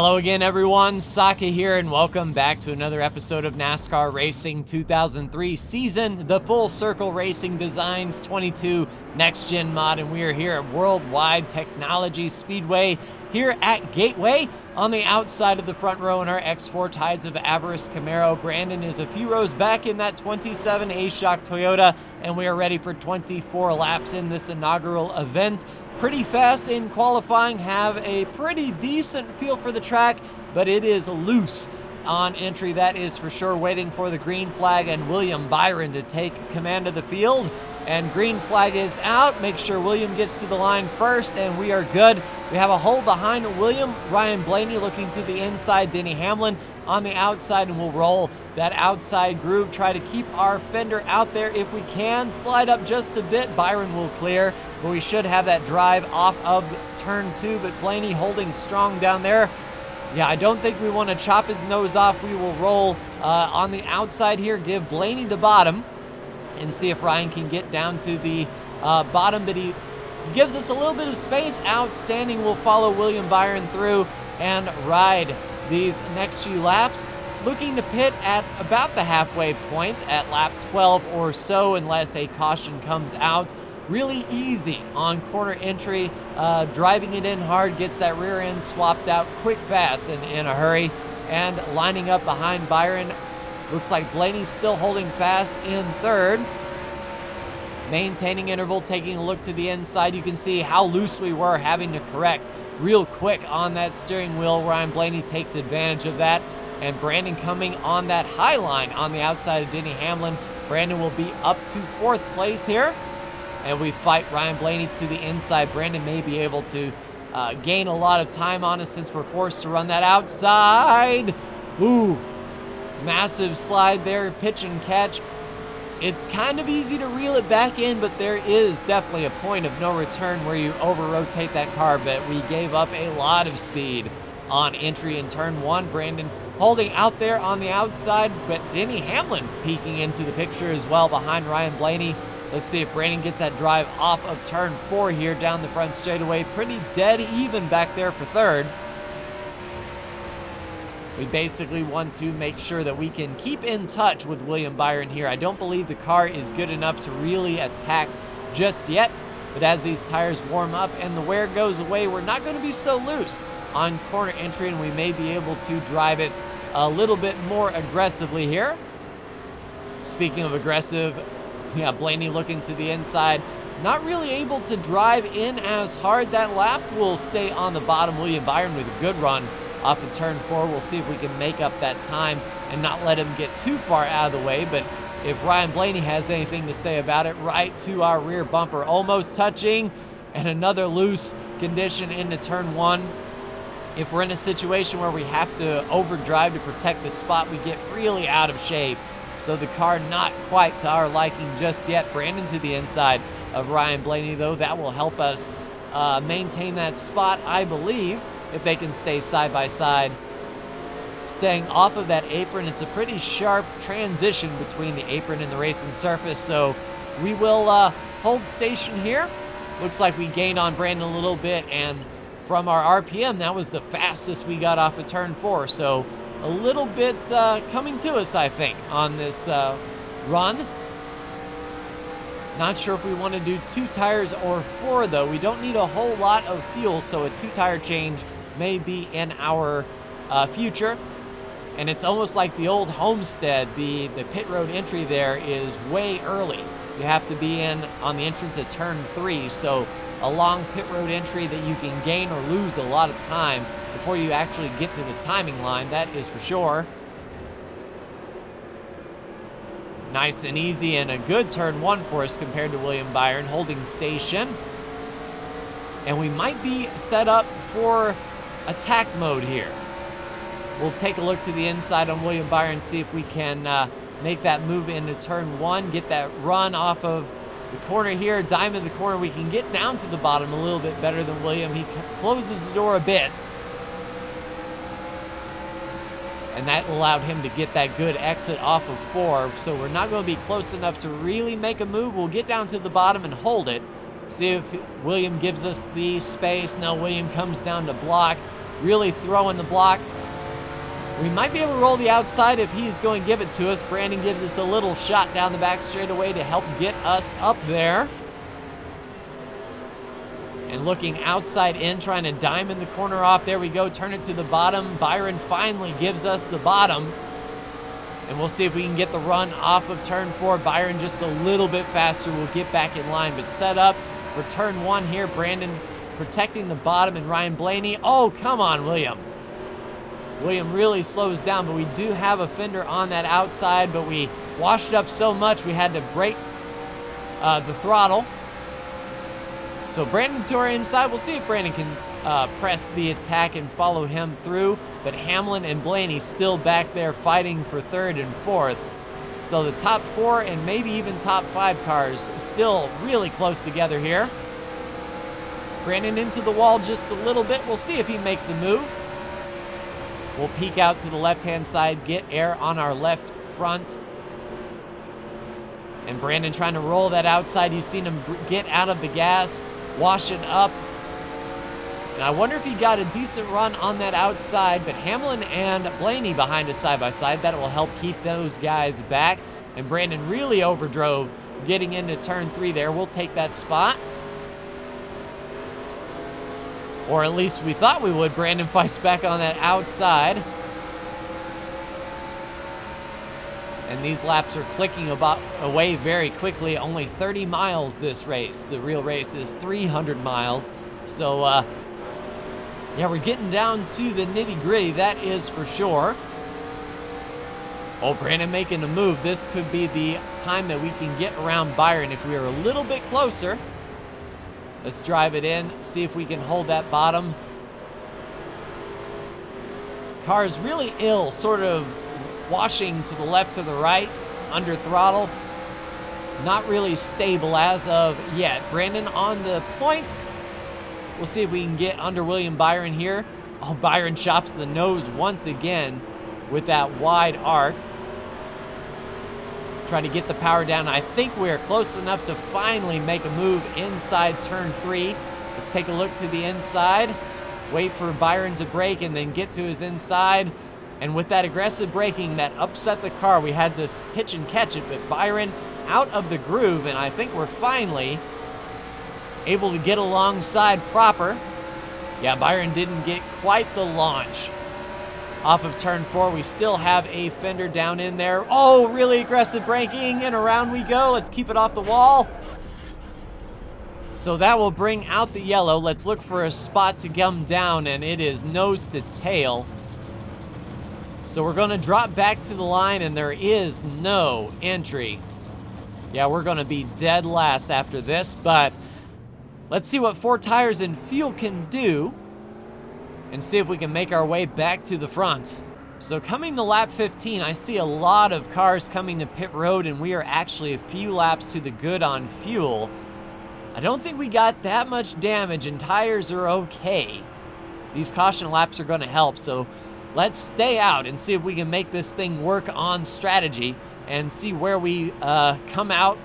Hello again, everyone. Saka here, and welcome back to another episode of NASCAR Racing 2003 season, the Full Circle Racing Designs 22 Next Gen mod, and we are here at Worldwide Technology Speedway here at Gateway on the outside of the front row in our X4 Tides of Avarice Camaro. Brandon is a few rows back in that 27 A-Shock Toyota, and we are ready for 24 laps in this inaugural event. Pretty fast in qualifying, have a pretty decent feel for the track, but it is loose on entry, that is for sure. Waiting for the green flag and William Byron to take command of the field, and green flag is out. Make sure William gets to the line first, and we are good. We have a hole behind William. Ryan Blaney looking to the inside, Denny Hamlin on the outside, and we'll roll that outside groove, try to keep our fender out there if we can. Slide up just a bit, Byron will clear, but we should have that drive off of turn 2, but Blaney holding strong down there. Yeah, I don't think we want to chop his nose off. We will roll on the outside here, give Blaney the bottom, and see if Ryan can get down to the bottom, but he gives us a little bit of space. Outstanding. We'll follow William Byron through and ride these next few laps. Looking to pit at about the halfway point at lap 12 or so, unless a caution comes out. Really easy on corner entry, driving it in hard, gets that rear end swapped out quick, fast, and in a hurry, and lining up behind Byron. Looks like Blaney's still holding fast in third. Maintaining interval, taking a look to the inside. You can see how loose we were, having to correct real quick on that steering wheel. Ryan Blaney takes advantage of that, and Brandon coming on that high line on the outside of Denny Hamlin. Brandon will be up to 4th place here, and we fight Ryan Blaney to the inside. Brandon may be able to gain a lot of time on us since we're forced to run that outside. Ooh, massive slide there, pitch and catch. It's kind of easy to reel it back in, but there is definitely a point of no return where you over-rotate that car, but we gave up a lot of speed on entry in turn 1. Brandon holding out there on the outside, but Denny Hamlin peeking into the picture as well behind Ryan Blaney. Let's see if Brandon gets that drive off of turn 4 here down the front straightaway. Pretty dead even back there for third. We basically want to make sure that we can keep in touch with William Byron here. I don't believe the car is good enough to really attack just yet, but as these tires warm up and the wear goes away, we're not going to be so loose on corner entry, and we may be able to drive it a little bit more aggressively here. Speaking of aggressive, yeah, Blaney looking to the inside, not really able to drive in as hard that lap. We'll stay on the bottom. William Byron with a good run up at turn 4. We'll see if we can make up that time and not let him get too far out of the way, but if Ryan Blaney has anything to say about it, right to our rear bumper, almost touching, and another loose condition into turn 1. If we're in a situation where we have to overdrive to protect the spot, we get really out of shape. So the car not quite to our liking just yet. Brandon to the inside of Ryan Blaney, though. That will help us maintain that spot, I believe, if they can stay side by side. Staying off of that apron, it's a pretty sharp transition between the apron and the racing surface, so we will hold station here. Looks like we gained on Brandon a little bit, and from our RPM, that was the fastest we got off of turn 4, so a little bit coming to us, I think, on this run. Not sure if we want to do 2 tires or 4, though. We don't need a whole lot of fuel, so a 2-tire change may be in our future. And it's almost like the old Homestead. The pit road entry there is way early. You have to be in on the entrance at turn 3, so a long pit road entry that you can gain or lose a lot of time before you actually get to the timing line, that is for sure. Nice and easy, and a good turn 1 for us compared to William Byron, holding station. And we might be set up for attack mode here. We'll take a look to the inside on William Byron, see if we can make that move into turn 1, get that run off of the corner here, diamond the corner. We can get down to the bottom a little bit better than William. He closes the door a bit, and that allowed him to get that good exit off of 4, so we're not going to be close enough to really make a move. We'll get down to the bottom and hold it. See if William gives us the space. No, William comes down to block. really throwing the block. We might be able to roll the outside if he's going to give it to us. Brandon gives us a little shot down the back straightaway to help get us up there. And looking outside in, trying to diamond the corner off. There we go, turn it to the bottom. Byron finally gives us the bottom. And we'll see if we can get the run off of turn 4. Byron just a little bit faster. We'll get back in line, but set up for turn 1 here. Brandon protecting the bottom and Ryan Blaney. Oh, come on, William. William really slows down, but we do have a fender on that outside, but we washed it up so much we had to break the throttle. So Brandon to our inside. We'll see if Brandon can press the attack and follow him through, but Hamlin and Blaney still back there fighting for 3rd and 4th. So the top 4 and maybe even top 5 cars still really close together here. Brandon into the wall just a little bit. We'll see if he makes a move. We'll peek out to the left-hand side, get air on our left front. And Brandon trying to roll that outside. You've seen him get out of the gas, wash it up. And I wonder if he got a decent run on that outside, but Hamlin and Blaney behind us side by side. That will help keep those guys back. And Brandon really overdrove getting into turn 3 there. We'll take that spot. Or at least we thought we would. Brandon fights back on that outside. And these laps are clicking away very quickly. Only 30 miles this race. The real race is 300 miles. So, yeah, we're getting down to the nitty-gritty, that is for sure. Oh, Brandon making a move. This could be the time that we can get around Byron if we are a little bit closer. Let's drive it in, see if we can hold that bottom. Car is really ill, sort of washing to the left, to the right, under throttle. Not really stable as of yet. Brandon on the point. We'll see if we can get under William Byron here. Oh, Byron chops the nose once again with that wide arc. Trying to get the power down. I think we're close enough to finally make a move inside turn 3. Let's take a look to the inside. Wait for Byron to brake and then get to his inside. And with that aggressive braking that upset the car, we had to pitch and catch it. But Byron out of the groove, and I think we're finally able to get alongside proper. Yeah, Byron didn't get quite the launch. Off of turn 4, we still have a fender down in there. Oh, really aggressive braking, and around we go. Let's keep it off the wall. So that will bring out the yellow. Let's look for a spot to come down, and it is nose to tail. So we're going to drop back to the line, and there is no entry. Yeah, we're going to be dead last after this, but let's see what 4 tires and fuel can do and see if we can make our way back to the front. So coming to lap 15, I see a lot of cars coming to pit road, and we are actually a few laps to the good on fuel. I don't think we got that much damage, and tires are okay. These caution laps are going to help, so let's stay out and see if we can make this thing work on strategy and see where we come out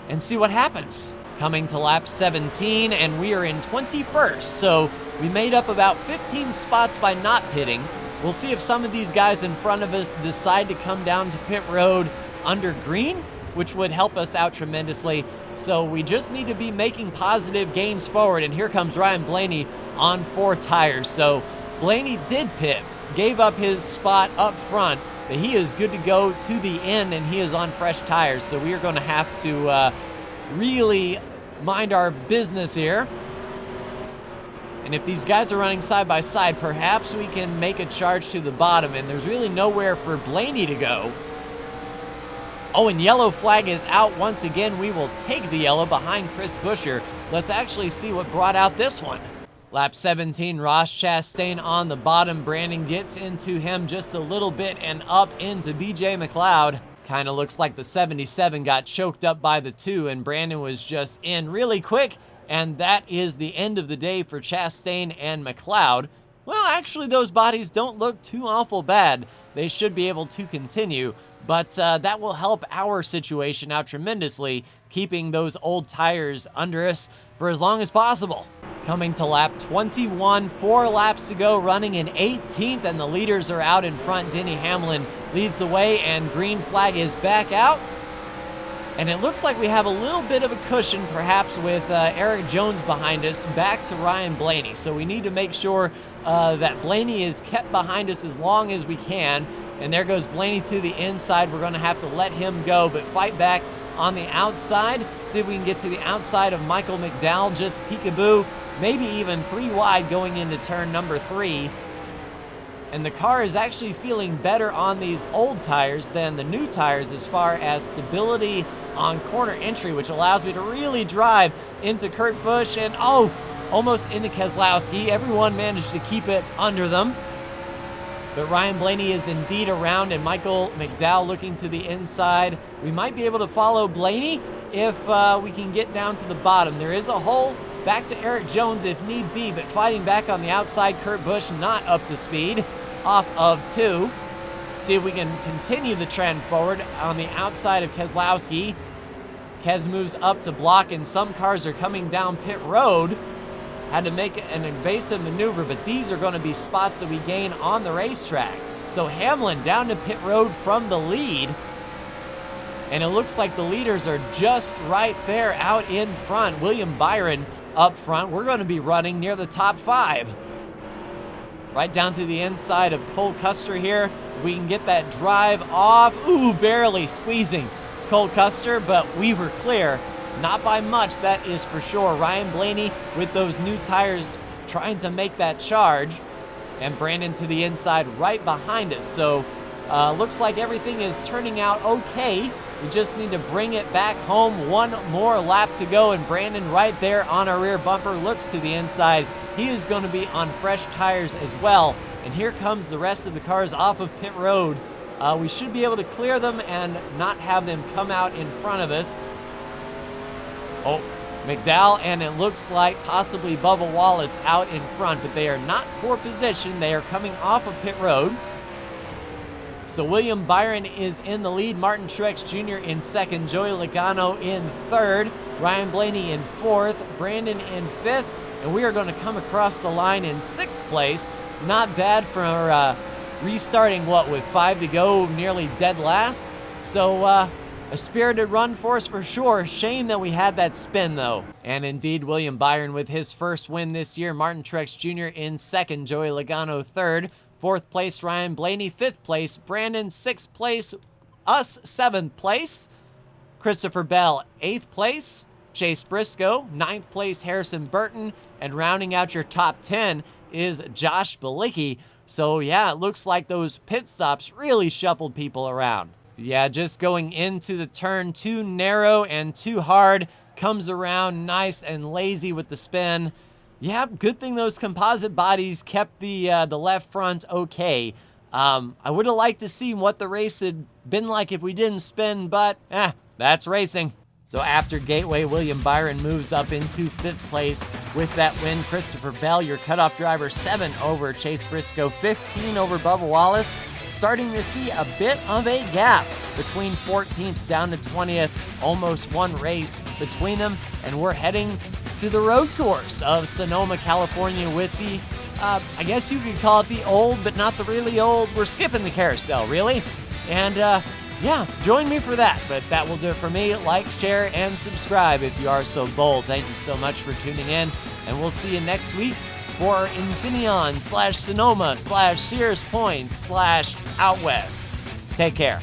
and see what happens. Coming to lap 17, and we are in 21st, so we made up about 15 spots by not pitting. We'll see if some of these guys in front of us decide to come down to pit road under green, which would help us out tremendously. So we just need to be making positive gains forward, and here comes Ryan Blaney on 4 tires. So Blaney did pit, gave up his spot up front, but he is good to go to the end, and he is on fresh tires. So we are going to have to really mind our business here. And if these guys are running side by side, perhaps we can make a charge to the bottom, and there's really nowhere for Blaney to go. Oh, and yellow flag is out once again. We will take the yellow behind Chris Buescher. Let's actually see what brought out this one. Lap 17, Ross Chastain on the bottom. Brandon gets into him just a little bit and up into BJ MacLeod. Kind of looks like the 77 got choked up by the 2, and Brandon was just in really quick, and that is the end of the day for Chastain and MacLeod. Well, actually, those bodies don't look too awful bad. They should be able to continue, but that will help our situation out tremendously, keeping those old tires under us for as long as possible. Coming to lap 21, 4 laps to go, running in 18th, and the leaders are out in front. Denny Hamlin leads the way, and green flag is back out. And it looks like we have a little bit of a cushion, perhaps, with Eric Jones behind us, back to Ryan Blaney. So we need to make sure that Blaney is kept behind us as long as we can. And there goes Blaney to the inside. We're going to have to let him go, but fight back on the outside. See if we can get to the outside of Michael McDowell, just peekaboo. Maybe even 3 wide going into turn number 3. And the car is actually feeling better on these old tires than the new tires as far as stability on corner entry, which allows me to really drive into Kurt Busch and, oh, almost into Keselowski. Everyone managed to keep it under them. But Ryan Blaney is indeed around, and Michael McDowell looking to the inside. We might be able to follow Blaney if we can get down to the bottom. There is a hole back to Eric Jones if need be, but fighting back on the outside, Kurt Busch not up to speed, off of 2. See if we can continue the trend forward on the outside of Keselowski. Kes moves up to block, and some cars are coming down pit road. Had to make an evasive maneuver, but these are going to be spots that we gain on the racetrack. So Hamlin down to pit road from the lead. And it looks like the leaders are just right there out in front. William Byron up front. We're going to be running near the top 5. Right down to the inside of Cole Custer here. We can get that drive off. Ooh, barely squeezing Cole Custer, but we were clear. Not by much, that is for sure. Ryan Blaney with those new tires trying to make that charge. And Brandon to the inside right behind us. So looks like everything is turning out okay. We just need to bring it back home. 1 more lap to go, and Brandon right there on our rear bumper looks to the inside. He is going to be on fresh tires as well. And here comes the rest of the cars off of pit road. We should be able to clear them and not have them come out in front of us. Oh, McDowell, and it looks like possibly Bubba Wallace out in front, but they are not for position. They are coming off of pit road. So William Byron is in the lead, Martin Truex Jr. in second, Joey Logano in third, Ryan Blaney in fourth, Brandon in fifth, and we are going to come across the line in sixth place. Not bad for restarting, with 5 to go, nearly dead last. So a spirited run for us for sure. Shame that we had that spin though. And indeed, William Byron with his first win this year, Martin Truex Jr. in second, Joey Logano third, 4th place, Ryan Blaney, 5th place, Brandon, 6th place, us, 7th place, Christopher Bell, 8th place, Chase Briscoe, 9th place, Harrison Burton, and rounding out your top 10 is Josh Bilicki. So yeah, it looks like those pit stops really shuffled people around. Yeah, just going into the turn too narrow and too hard, comes around nice and lazy with the spin. Yeah, good thing those composite bodies kept the left front okay. I would have liked to see what the race had been like if we didn't spin, but that's racing. So after Gateway, William Byron moves up into 5th place with that win. Christopher Bell, your cutoff driver, 7 over Chase Briscoe, 15 over Bubba Wallace. Starting to see a bit of a gap between 14th down to 20th, almost 1 race between them, and we're heading to the road course of Sonoma, California with the, I guess you could call it the old, but not the really old. We're skipping the carousel, really. And yeah, join me for that. But that will do it for me. Like, share, and subscribe if you are so bold. Thank you so much for tuning in, and we'll see you next week for Infineon /Sonoma /Sears Point /Out West. Take care.